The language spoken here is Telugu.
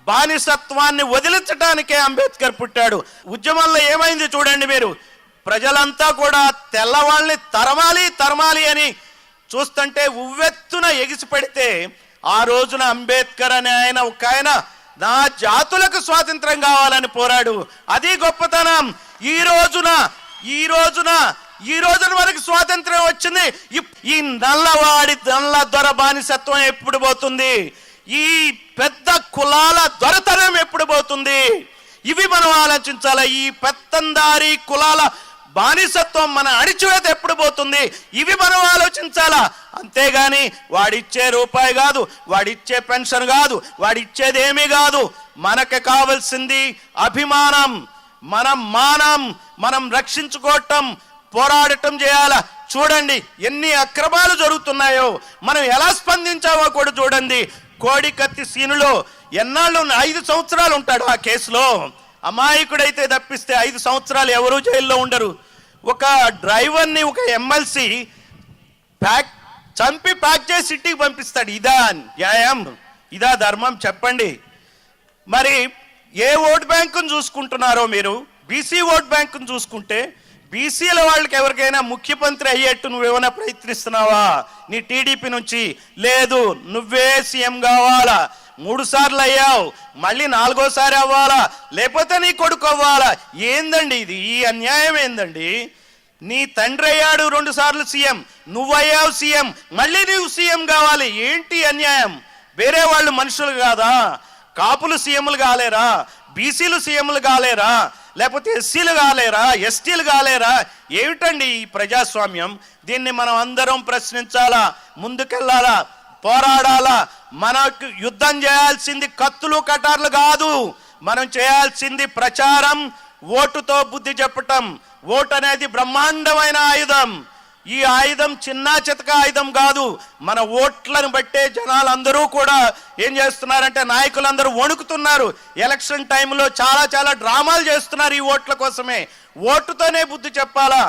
బానిసత్వాన్ని వదిలించడానికే అంబేద్కర్ పుట్టాడు. ఉద్యమంలో ఏమైంది చూడండి మీరు. ప్రజలంతా కూడా తెల్లవాళ్ళని తరమాలి అని చూస్తుంటే ఉవ్వెత్తున ఎగిసిపడితే ఆ రోజున అంబేద్కర్ అనే ఆయన నా జాతులకు స్వాతంత్రం కావాలని పోరాడు. అది గొప్పతనం. ఈ రోజున మనకి స్వాతంత్రం వచ్చింది. ఈ నల్ల దొర బానిసత్వం ఎప్పుడు పోతుంది? ఈ పెద్ద కులాల దొరతనం ఎప్పుడు పోతుంది? ఇవి మనం ఆలోచించాలి. ఈ పెత్తందారి కులాల బానిసత్వం మన అణిచివేత ఎప్పుడు పోతుంది? ఇవి మనం ఆలోచించాలా. అంతేగాని వాడిచ్చే రూపాయి కాదు, వాడిచ్చే పెన్షన్ కాదు, వాడిచ్చేది ఏమీ కాదు. మనకు కావాల్సింది అభిమానం, మనం రక్షించుకోవటం, పోరాడటం చేయాల. చూడండి ఎన్ని అక్రమాలు జరుగుతున్నాయో, మనం ఎలా స్పందించామో కూడా చూడండి. కోడికత్తి సీనులో ఎన్నాళ్ళు 5 సంవత్సరాలు ఉంటాడు ఆ కేసులో. అమాయకుడైతే తప్పిస్తే 5 సంవత్సరాలు ఎవరూ జైల్లో ఉండరు. ఒక డ్రైవర్ని ఒక ఎమ్మెల్సీ చంపి ప్యాక్ చేసి ఇంటికి పంపిస్తాడు. ఇదా న్యాయం? ఇదా ధర్మం? చెప్పండి. మరి ఏ ఓట్ బ్యాంకును చూసుకుంటున్నారో మీరు? బీసీ ఓట్ బ్యాంకును చూసుకుంటే బీసీల వాళ్ళకి ఎవరికైనా ముఖ్యమంత్రి అయ్యేట్టు నువ్వేమైనా ప్రయత్నిస్తున్నావా? నీ టీడీపీ నుంచి లేదు, నువ్వే సీఎం కావాలా. 3 సార్లు అయ్యావు, మళ్ళీ 4వ సారి అవ్వాలా, లేకపోతే నీ కొడుకు అవ్వాలా. ఏందండి ఇది? ఈ అన్యాయం ఏందండి? నీ తండ్రి అయ్యాడు 2 సార్లు సీఎం, నువ్వయ్యావు సీఎం, మళ్ళీ నువ్వు సీఎం కావాలి. ఏంటి అన్యాయం? వేరే వాళ్ళు మనుషులు కాదా? కాపులు సీఎంలు కాలేరా? బీసీలు సీఎంలు కాలేరా? లేకపోతే ఎస్సీలు కాలేరా? ఎస్టీలు కాలేరా? ఏమిటండి ఈ ప్రజాస్వామ్యం? దీన్ని మనం అందరం ప్రశ్నించాలా, ముందుకెళ్ళాలా, పోరాడాలా. మనకు యుద్ధం చేయాల్సింది కత్తులు కటార్లు కాదు. మనం చేయాల్సింది ప్రచారం, ఓటుతో బుద్ధి చెప్పటం. ఓటు అనేది బ్రహ్మాండమైన ఆయుధం. ఈ ఆయుధం చిన్న చితక ఆయుధం కాదు. మన ఓట్లను బట్టే జనాలందరూ కూడా ఏం చేస్తున్నారంటే, నాయకులందరూ వణుకుతున్నారు. ఎలక్షన్ టైంలో చాలా డ్రామాలు చేస్తున్నారు ఈ ఓట్ల కోసమే. ఓటుతోనే బుద్ధి చెప్పాలా.